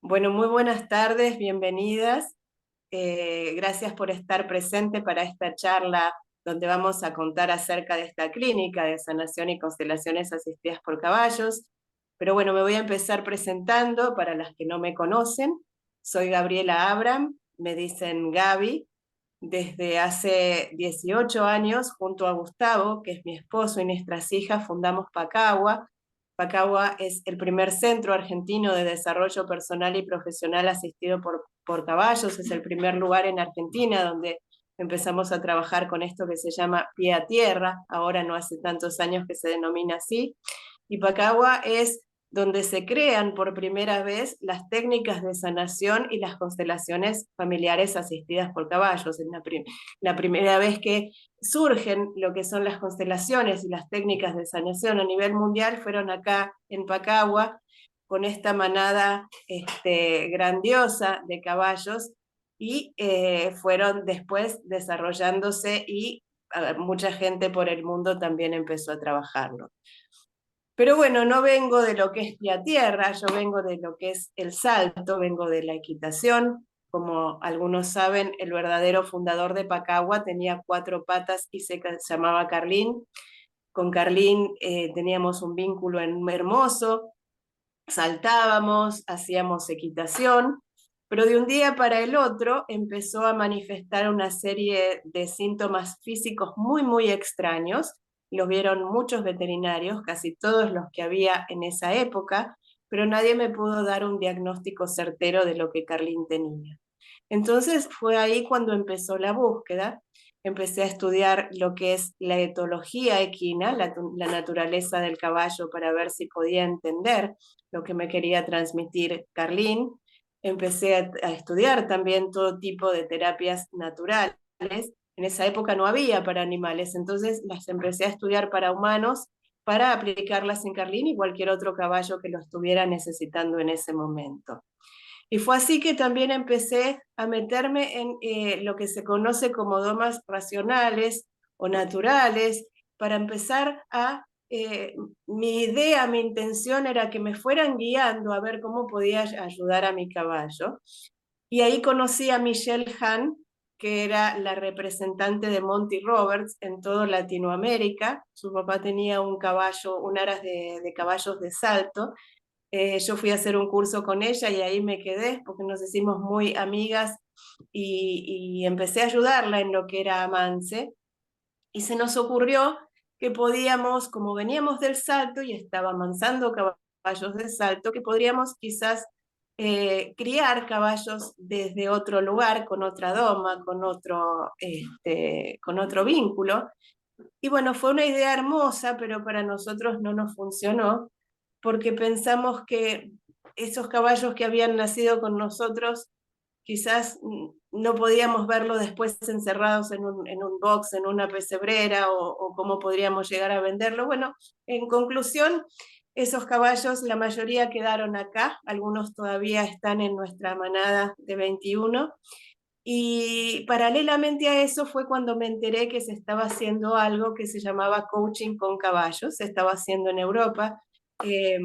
Bueno, muy buenas tardes, bienvenidas. Gracias por estar presente para esta charla donde vamos a contar acerca de esta clínica de sanación y constelaciones asistidas por caballos. Pero bueno, me voy a empezar presentando para las que no me conocen. Soy Gabriela Abram, me dicen Gaby. Desde hace 18 años, junto a Gustavo, que es mi esposo, y nuestras hijas, fundamos Pacagua. Pacagua es el primer centro argentino de desarrollo personal y profesional asistido por caballos. Es el primer lugar en Argentina donde empezamos a trabajar con esto que se llama pie a tierra. Ahora no hace tantos años que se denomina así. Y Pacagua es donde se crean por primera vez las técnicas de sanación y las constelaciones familiares asistidas por caballos. Es la primera vez que surgen lo que son las constelaciones y las técnicas de sanación a nivel mundial fueron acá en Pacagua, con esta manada grandiosa de caballos, y fueron después desarrollándose y mucha gente por el mundo también empezó a trabajarlo. Pero bueno, no vengo de lo que es pie a tierra, yo vengo de lo que es el salto, vengo de la equitación. Como algunos saben, el verdadero fundador de Pacagua tenía 4 patas y se llamaba Carlín. Con Carlín teníamos un vínculo hermoso, saltábamos, hacíamos equitación, pero de un día para el otro empezó a manifestar una serie de síntomas físicos muy, muy extraños. Los vieron muchos veterinarios, casi todos los que había en esa época, pero nadie me pudo dar un diagnóstico certero de lo que Carlín tenía. Entonces fue ahí cuando empezó la búsqueda. Empecé a estudiar lo que es la etología equina, la naturaleza del caballo, para ver si podía entender lo que me quería transmitir Carlín. Empecé a estudiar también todo tipo de terapias naturales. En esa época no había para animales, entonces las empecé a estudiar para humanos para aplicarlas en Carlín y cualquier otro caballo que lo estuviera necesitando en ese momento. Y fue así que también empecé a meterme en lo que se conoce como domas racionales o naturales, para empezar a, mi idea, mi intención era que me fueran guiando a ver cómo podía ayudar a mi caballo. Y ahí conocí a Michelle Hahn, que era la representante de Monty Roberts en toda Latinoamérica. Su papá tenía un caballo, un aras de caballos de salto. Yo fui a hacer un curso con ella y ahí me quedé porque nos hicimos muy amigas, y empecé a ayudarla en lo que era avance. Y se nos ocurrió que podíamos, como veníamos del salto y estaba amansando caballos de salto, que podríamos quizás criar caballos desde otro lugar, con otra doma, con otro vínculo. Y bueno, fue una idea hermosa, pero para nosotros no nos funcionó, porque pensamos que esos caballos que habían nacido con nosotros, quizás no podíamos verlos después encerrados en un box, en una pesebrera, o cómo podríamos llegar a venderlo. Bueno, en conclusión, esos caballos, la mayoría quedaron acá, algunos todavía están en nuestra manada de 21. Y paralelamente a eso fue cuando me enteré que se estaba haciendo algo que se llamaba coaching con caballos. Se estaba haciendo en Europa, eh,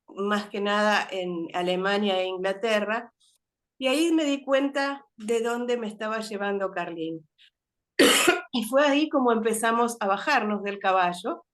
más que nada en Alemania e Inglaterra, y ahí me di cuenta de dónde me estaba llevando Carlín. Y fue ahí como empezamos a bajarnos del caballo.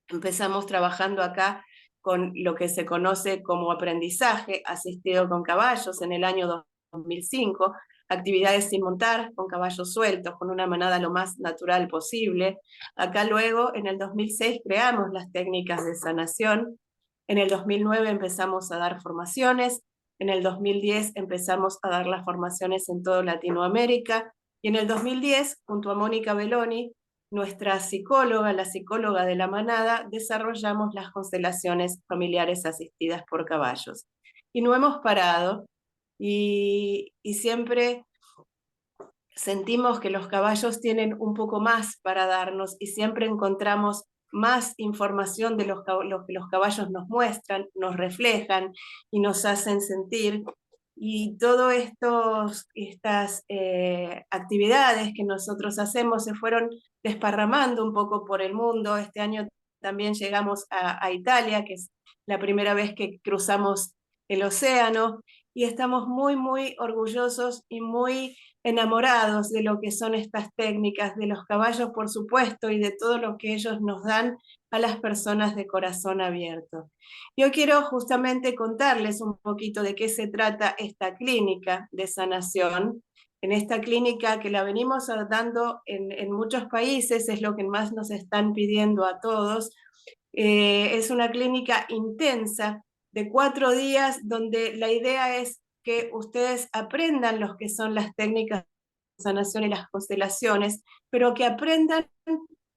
Empezamos trabajando acá con lo que se conoce como aprendizaje asistido con caballos en el año 2005, actividades sin montar, con caballos sueltos, con una manada lo más natural posible. Acá luego, en el 2006, creamos las técnicas de sanación. En el 2009 empezamos a dar formaciones. En el 2010 empezamos a dar las formaciones en toda Latinoamérica. Y en el 2010, junto a Mónica Belloni, nuestra psicóloga, la psicóloga de la manada, desarrollamos las constelaciones familiares asistidas por caballos. Y no hemos parado, y siempre sentimos que los caballos tienen un poco más para darnos, y siempre encontramos más información de lo que los caballos nos muestran, nos reflejan y nos hacen sentir. Y todas estas actividades que nosotros hacemos se fueron desparramando un poco por el mundo. Este año también llegamos a Italia, que es la primera vez que cruzamos el océano, y estamos muy orgullosos y muy enamorados de lo que son estas técnicas, de los caballos, por supuesto, y de todo lo que ellos nos dan a las personas de corazón abierto. Yo quiero justamente contarles un poquito de qué se trata esta clínica de sanación. En esta clínica que la venimos dando en muchos países, es lo que más nos están pidiendo a todos. Es una clínica intensa de 4 días donde la idea es que ustedes aprendan lo que son las técnicas de sanación y las constelaciones, pero que aprendan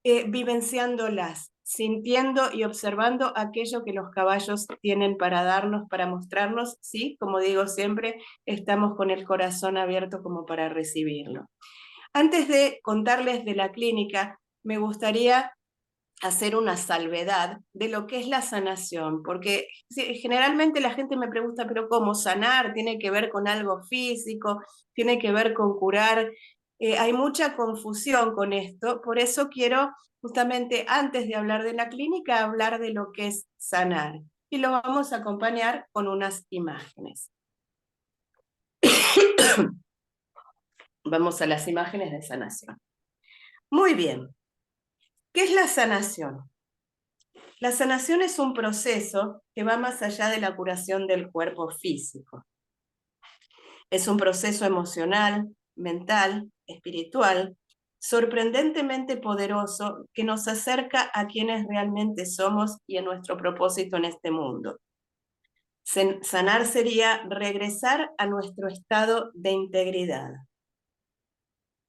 vivenciándolas, sintiendo y observando aquello que los caballos tienen para darnos, para mostrarnos, ¿sí? Como digo siempre, estamos con el corazón abierto como para recibirlo. Antes de contarles de la clínica, me gustaría hacer una salvedad de lo que es la sanación, porque generalmente la gente me pregunta, pero ¿cómo sanar? ¿Tiene que ver con algo físico? ¿Tiene que ver con curar? Hay mucha confusión con esto, por eso quiero justamente antes de hablar de la clínica, hablar de lo que es sanar. Y lo vamos a acompañar con unas imágenes. Vamos a las imágenes de sanación. Muy bien. ¿Qué es la sanación? La sanación es un proceso que va más allá de la curación del cuerpo físico. Es un proceso emocional, mental, espiritual, sorprendentemente poderoso que nos acerca a quienes realmente somos y a nuestro propósito en este mundo. Sanar sería regresar a nuestro estado de integridad.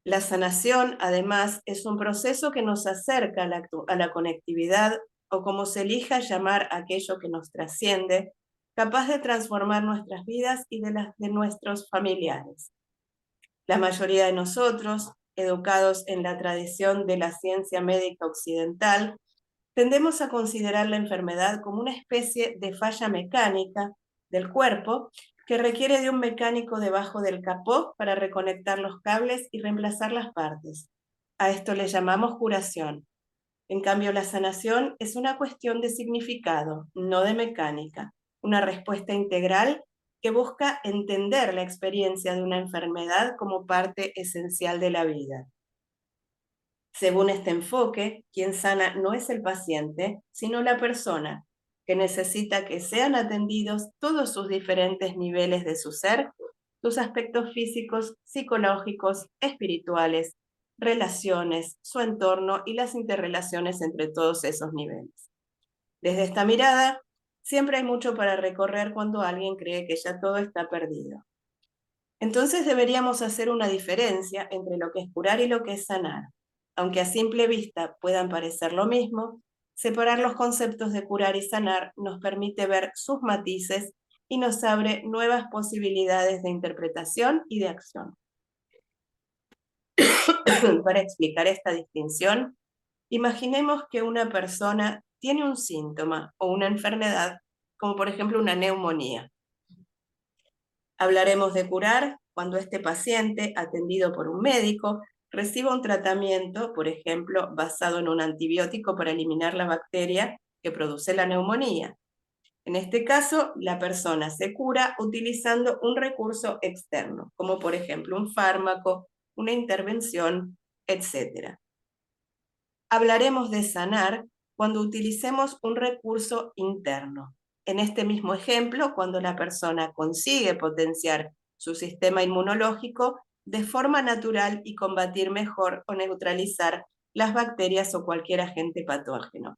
La sanación, además, es un proceso que nos acerca a la conectividad, o como se elija llamar aquello que nos trasciende, capaz de transformar nuestras vidas y de las de nuestros familiares. La mayoría de nosotros, educados en la tradición de la ciencia médica occidental, tendemos a considerar la enfermedad como una especie de falla mecánica del cuerpo que requiere de un mecánico debajo del capó para reconectar los cables y reemplazar las partes. A esto le llamamos curación. En cambio, la sanación es una cuestión de significado, no de mecánica, una respuesta integral que busca entender la experiencia de una enfermedad como parte esencial de la vida. Según este enfoque, quien sana no es el paciente, sino la persona, que necesita que sean atendidos todos sus diferentes niveles de su ser, sus aspectos físicos, psicológicos, espirituales, relaciones, su entorno y las interrelaciones entre todos esos niveles. Desde esta mirada, siempre hay mucho para recorrer cuando alguien cree que ya todo está perdido. Entonces deberíamos hacer una diferencia entre lo que es curar y lo que es sanar. Aunque a simple vista puedan parecer lo mismo, separar los conceptos de curar y sanar nos permite ver sus matices y nos abre nuevas posibilidades de interpretación y de acción. Para explicar esta distinción, imaginemos que una persona tiene un síntoma o una enfermedad, como por ejemplo una neumonía. Hablaremos de curar cuando este paciente, atendido por un médico, reciba un tratamiento, por ejemplo, basado en un antibiótico para eliminar la bacteria que produce la neumonía. En este caso, la persona se cura utilizando un recurso externo, como por ejemplo un fármaco, una intervención, etc. Hablaremos de sanar cuando utilicemos un recurso interno. En este mismo ejemplo, cuando la persona consigue potenciar su sistema inmunológico de forma natural y combatir mejor o neutralizar las bacterias o cualquier agente patógeno.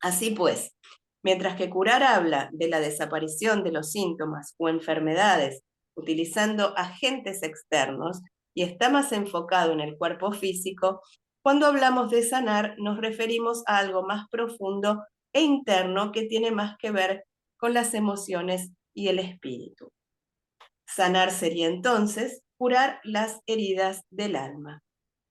Así pues, mientras que curar habla de la desaparición de los síntomas o enfermedades utilizando agentes externos y está más enfocado en el cuerpo físico, cuando hablamos de sanar nos referimos a algo más profundo e interno que tiene más que ver con las emociones y el espíritu. Sanar sería entonces curar las heridas del alma,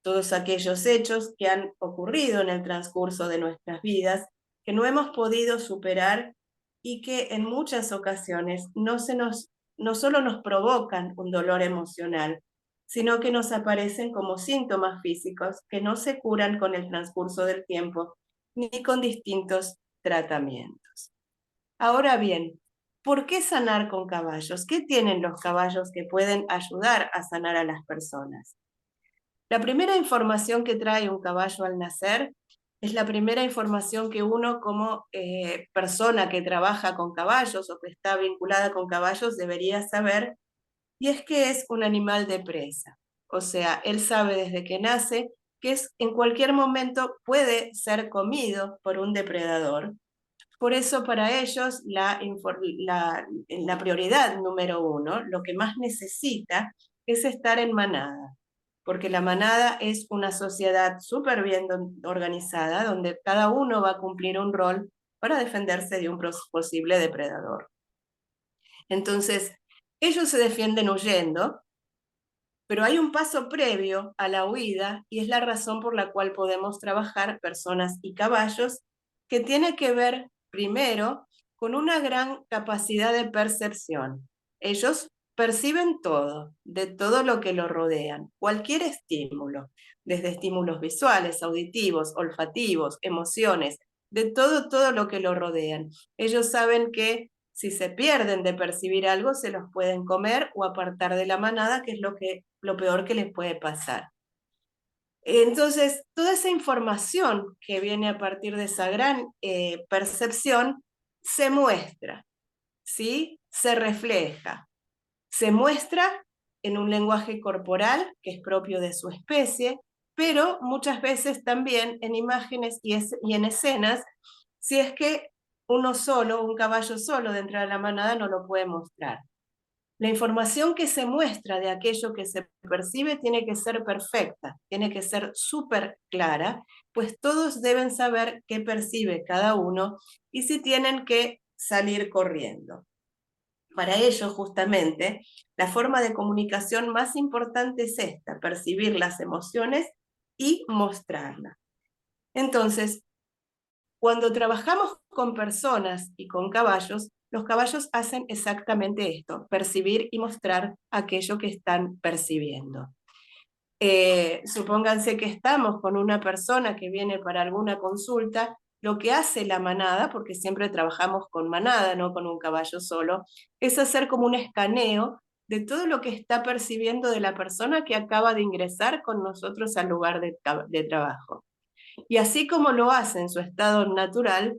todos aquellos hechos que han ocurrido en el transcurso de nuestras vidas, que no hemos podido superar y que en muchas ocasiones no solo nos provocan un dolor emocional, sino que nos aparecen como síntomas físicos que no se curan con el transcurso del tiempo ni con distintos tratamientos. Ahora bien, ¿Por qué sanar con caballos? ¿Qué tienen los caballos que pueden ayudar a sanar a las personas? La primera información que trae un caballo al nacer es la primera información que uno como persona que trabaja con caballos o que está vinculada con caballos debería saber, y es que es un animal de presa. O sea, él sabe desde que nace que en cualquier momento puede ser comido por un depredador. Por eso para ellos la prioridad número uno, lo que más necesita, es estar en manada, porque la manada es una sociedad súper bien organizada, donde cada uno va a cumplir un rol para defenderse de un posible depredador. Entonces, ellos se defienden huyendo, pero hay un paso previo a la huida y es la razón por la cual podemos trabajar personas y caballos, que tiene que ver primero con una gran capacidad de percepción. Ellos perciben todo, de todo lo que lo rodean, cualquier estímulo, desde estímulos visuales, auditivos, olfativos, emociones, de todo lo que lo rodean. Ellos saben que si se pierden de percibir algo, se los pueden comer o apartar de la manada, que es lo peor que les puede pasar. Entonces, toda esa información que viene a partir de esa gran percepción se muestra, ¿sí? Se refleja, se muestra en un lenguaje corporal que es propio de su especie, pero muchas veces también en imágenes y en escenas, si es que uno solo, un caballo solo dentro de la manada no lo puede mostrar. La información que se muestra de aquello que se percibe tiene que ser perfecta, tiene que ser súper clara, pues todos deben saber qué percibe cada uno y si tienen que salir corriendo. Para ello, justamente, la forma de comunicación más importante es esta: percibir las emociones y mostrarlas. Entonces, cuando trabajamos con personas y con caballos, los caballos hacen exactamente esto: percibir y mostrar aquello que están percibiendo. Supónganse que estamos con una persona que viene para alguna consulta, lo que hace la manada, porque siempre trabajamos con manada, no con un caballo solo, es hacer como un escaneo de todo lo que está percibiendo de la persona que acaba de ingresar con nosotros al lugar de trabajo. Y así como lo hace en su estado natural,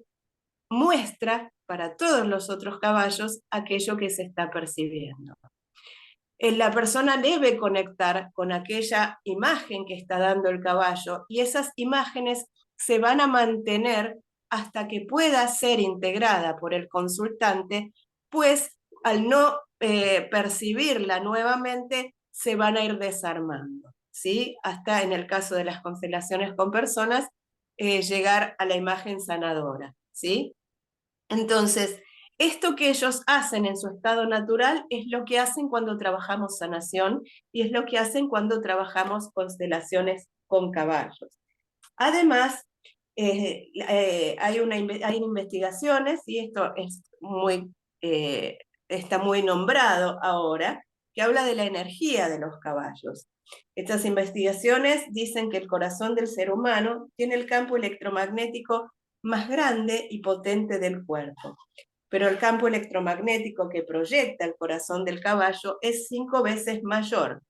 muestra para todos los otros caballos aquello que se está percibiendo. La persona debe conectar con aquella imagen que está dando el caballo, y esas imágenes se van a mantener hasta que pueda ser integrada por el consultante, pues al no percibirla nuevamente se van a ir desarmando, ¿sí? Hasta en el caso de las constelaciones con personas, llegar a la imagen sanadora, ¿sí? Entonces, esto que ellos hacen en su estado natural es lo que hacen cuando trabajamos sanación y es lo que hacen cuando trabajamos constelaciones con caballos. Además, hay investigaciones, y esto es está muy nombrado ahora, que habla de la energía de los caballos. Estas investigaciones dicen que el corazón del ser humano tiene el campo electromagnético más grande y potente del cuerpo, pero el campo electromagnético que proyecta el corazón del caballo es 5 veces mayor.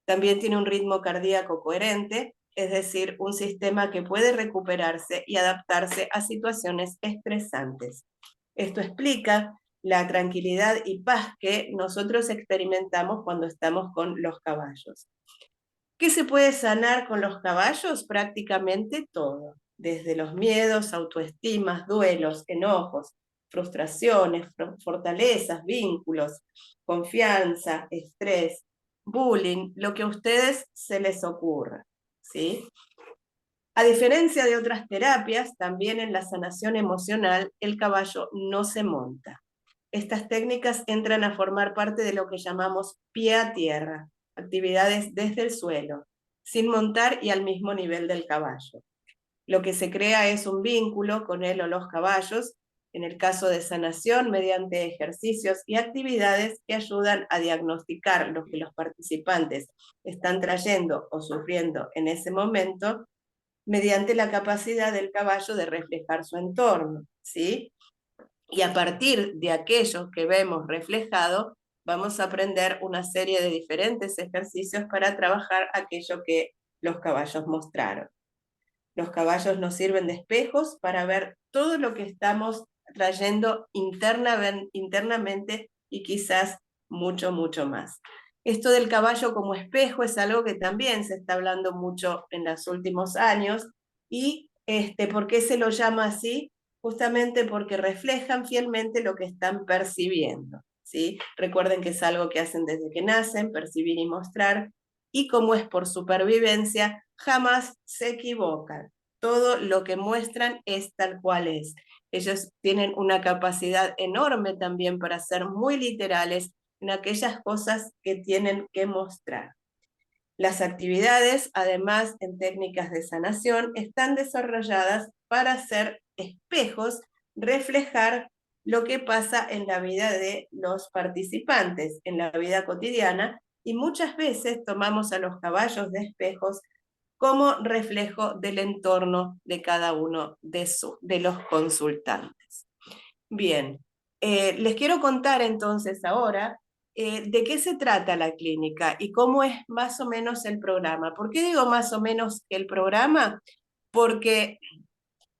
También tiene un ritmo cardíaco coherente, es decir, un sistema que puede recuperarse y adaptarse a situaciones estresantes. Esto explica la tranquilidad y paz que nosotros experimentamos cuando estamos con los caballos. ¿Qué se puede sanar con los caballos? Prácticamente todo, desde los miedos, autoestimas, duelos, enojos, frustraciones, fortalezas, vínculos, confianza, estrés, bullying, lo que a ustedes se les ocurra, ¿sí? A diferencia de otras terapias, también en la sanación emocional, el caballo no se monta. Estas técnicas entran a formar parte de lo que llamamos pie a tierra, actividades desde el suelo, sin montar y al mismo nivel del caballo. Lo que se crea es un vínculo con él o los caballos, en el caso de sanación, mediante ejercicios y actividades que ayudan a diagnosticar lo que los participantes están trayendo o sufriendo en ese momento, mediante la capacidad del caballo de reflejar su entorno, ¿sí? Y a partir de aquello que vemos reflejado, vamos a aprender una serie de diferentes ejercicios para trabajar aquello que los caballos mostraron. Los caballos nos sirven de espejos para ver todo lo que estamos trayendo internamente y quizás mucho, mucho más. Esto del caballo como espejo es algo que también se está hablando mucho en los últimos años. ¿Y por qué se lo llama así? Justamente porque reflejan fielmente lo que están percibiendo, ¿sí? Recuerden que es algo que hacen desde que nacen, percibir y mostrar, y como es por supervivencia, jamás se equivocan. Todo lo que muestran es tal cual es. Ellos tienen una capacidad enorme también para ser muy literales en aquellas cosas que tienen que mostrar. Las actividades, además en técnicas de sanación, están desarrolladas para ser espejos, reflejar lo que pasa en la vida de los participantes, en la vida cotidiana, y muchas veces tomamos a los caballos de espejos como reflejo del entorno de cada uno de los consultantes. Bien, les quiero contar entonces ahora de qué se trata la clínica y cómo es más o menos el programa. ¿Por qué digo más o menos el programa? Porque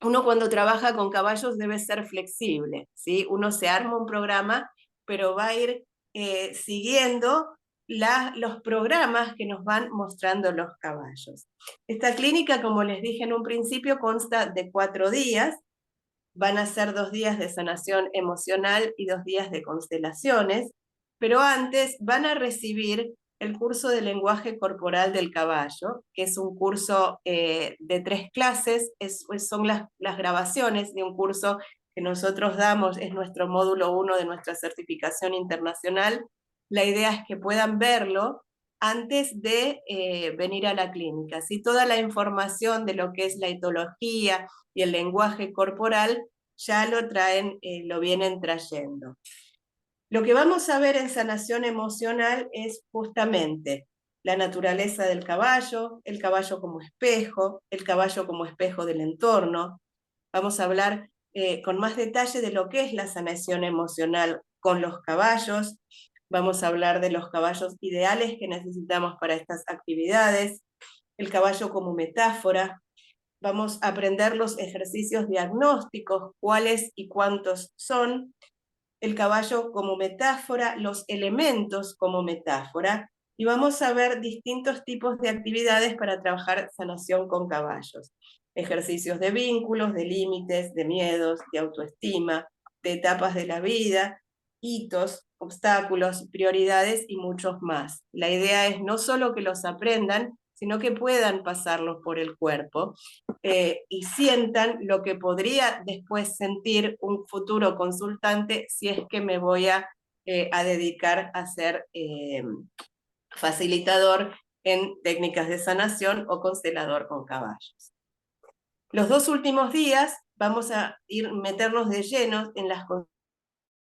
uno cuando trabaja con caballos debe ser flexible, ¿sí? Uno se arma un programa, pero va a ir siguiendo los programas que nos van mostrando los caballos. Esta clínica, como les dije en un principio, consta de 4 días. Van a ser 2 días de sanación emocional y 2 días de constelaciones, pero antes van a recibir el curso de lenguaje corporal del caballo, que es un curso de 3 clases, son las grabaciones de un curso que nosotros damos, es nuestro módulo 1 de nuestra certificación internacional. La idea es que puedan verlo antes de venir a la clínica. ¿Sí? Toda la información de lo que es la etología y el lenguaje corporal ya lo traen, lo vienen trayendo. Lo que vamos a ver en sanación emocional es justamente la naturaleza del caballo, el caballo como espejo del entorno. Vamos a hablar con más detalle de lo que es la sanación emocional con los caballos. Vamos a hablar de los caballos ideales que necesitamos para estas actividades, el caballo como metáfora. Vamos a aprender los ejercicios diagnósticos, cuáles y cuántos son, el caballo como metáfora, los elementos como metáfora, y vamos a ver distintos tipos de actividades para trabajar sanación con caballos. Ejercicios de vínculos, de límites, de miedos, de autoestima, de etapas de la vida, hitos, obstáculos, prioridades y muchos más. La idea es no solo que los aprendan, sino que puedan pasarlos por el cuerpo y sientan lo que podría después sentir un futuro consultante si es que me voy a dedicar a ser facilitador en técnicas de sanación o constelador con caballos. Los 2 últimos días vamos a meternos de lleno en las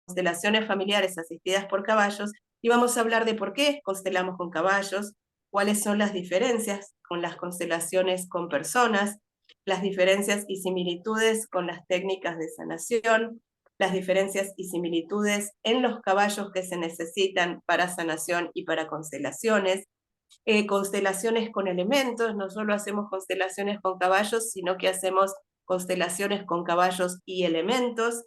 constelaciones familiares asistidas por caballos y vamos a hablar de por qué constelamos con caballos, cuáles son las diferencias con las constelaciones con personas, las diferencias y similitudes con las técnicas de sanación, las diferencias y similitudes en los caballos que se necesitan para sanación y para constelaciones, constelaciones con elementos, no solo hacemos constelaciones con caballos, sino que hacemos constelaciones con caballos y elementos,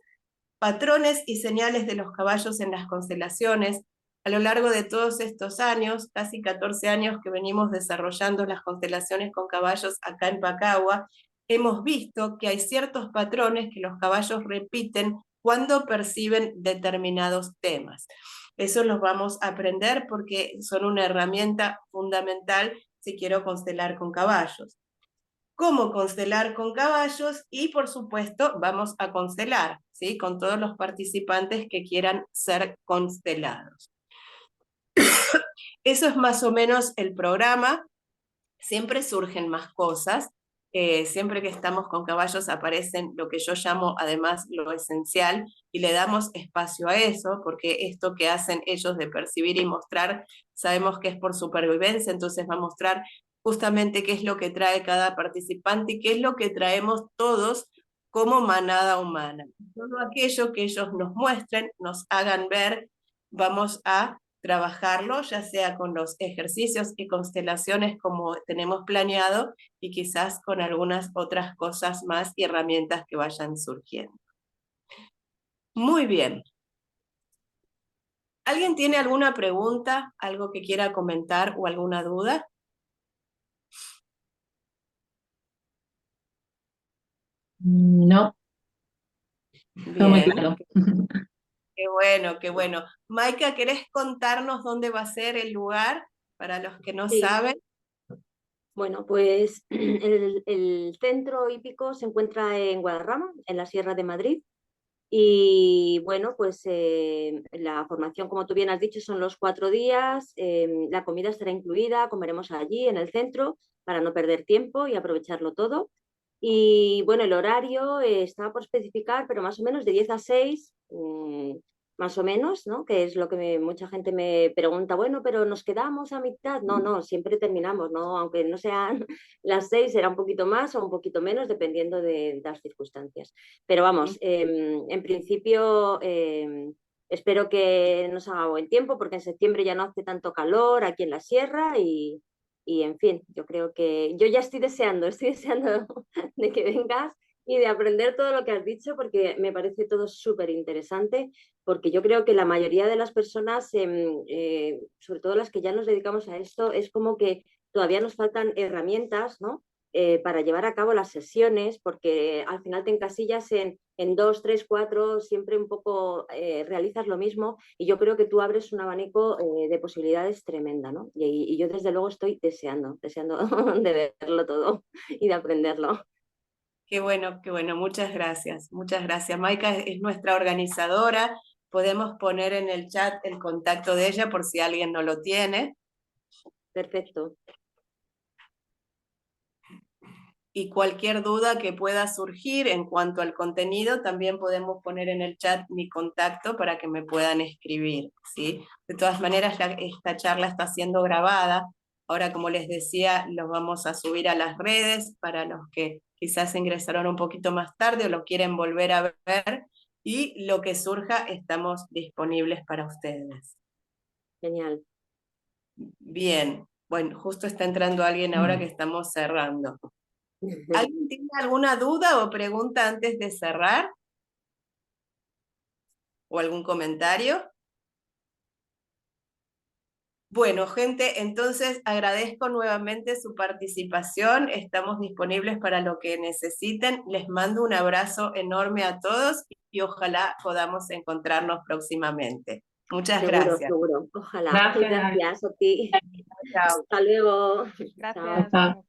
patrones y señales de los caballos en las constelaciones. A lo largo de todos estos años, casi 14 años que venimos desarrollando las constelaciones con caballos acá en Pacagua, hemos visto que hay ciertos patrones que los caballos repiten cuando perciben determinados temas. Eso los vamos a aprender porque son una herramienta fundamental si quiero constelar con caballos. Cómo constelar con caballos y, por supuesto, vamos a constelar, ¿sí? Con todos los participantes que quieran ser constelados. Eso es más o menos el programa. Siempre surgen más cosas. Siempre que estamos con caballos aparecen lo que yo llamo además lo esencial y le damos espacio a eso, porque esto que hacen ellos de percibir y mostrar, sabemos que es por supervivencia, entonces va a mostrar justamente qué es lo que trae cada participante y qué es lo que traemos todos como manada humana. Todo aquello que ellos nos muestren, nos hagan ver, vamos a trabajarlo, ya sea con los ejercicios y constelaciones como tenemos planeado, y quizás con algunas otras cosas más y herramientas que vayan surgiendo. Muy bien. ¿Alguien tiene alguna pregunta, algo que quiera comentar o alguna duda? No, todo muy Bien, claro. qué bueno, qué bueno. Maika, ¿querés contarnos dónde va a ser el lugar para los que no Sí, saben? bueno, pues el centro hípico se encuentra en Guadarrama, en la Sierra de Madrid. Y bueno, pues la formación, como tú bien has dicho, son los 4 días. La comida estará incluida, comeremos allí en el centro para no perder tiempo y aprovecharlo todo. Y bueno, el horario está por especificar, pero más o menos de 10 a 6, más o menos, ¿no? Que es lo que mucha gente me pregunta, bueno, pero nos quedamos a mitad. No, no, siempre terminamos, ¿no? Aunque no sean las 6, será un poquito más o un poquito menos, dependiendo de las circunstancias. Pero vamos, en principio espero que nos haga buen tiempo, porque en septiembre ya no hace tanto calor aquí en la sierra y en fin, yo creo que yo ya estoy deseando de que vengas y de aprender todo lo que has dicho, porque me parece todo súper interesante, porque yo creo que la mayoría de las personas, sobre todo las que ya nos dedicamos a esto, es como que todavía nos faltan herramientas, ¿no? Para llevar a cabo las sesiones, porque al final te encasillas en 2, 3, 4, siempre un poco realizas lo mismo, y yo creo que tú abres un abanico de posibilidades tremenda, ¿no? Y yo desde luego estoy deseando de verlo todo y de aprenderlo. Qué bueno, muchas gracias, muchas gracias. Maika es nuestra organizadora, podemos poner en el chat el contacto de ella por si alguien no lo tiene. Perfecto. Y cualquier duda que pueda surgir en cuanto al contenido, también podemos poner en el chat mi contacto para que me puedan escribir, ¿sí? De todas maneras, esta charla está siendo grabada. Ahora, como les decía, los vamos a subir a las redes para los que quizás ingresaron un poquito más tarde o lo quieren volver a ver. Y lo que surja, estamos disponibles para ustedes. Genial. Bien, bueno, justo está entrando alguien ahora que estamos cerrando. ¿Alguien tiene alguna duda o pregunta antes de cerrar? ¿O algún comentario? Bueno, gente, entonces agradezco nuevamente su participación. Estamos disponibles para lo que necesiten. Les mando un abrazo enorme a todos y ojalá podamos encontrarnos próximamente. Muchas Seguro, gracias. seguro. Ojalá. Gracias. Gracias a ti. Chao. Hasta luego. Chao. Chao, Gracias. chao.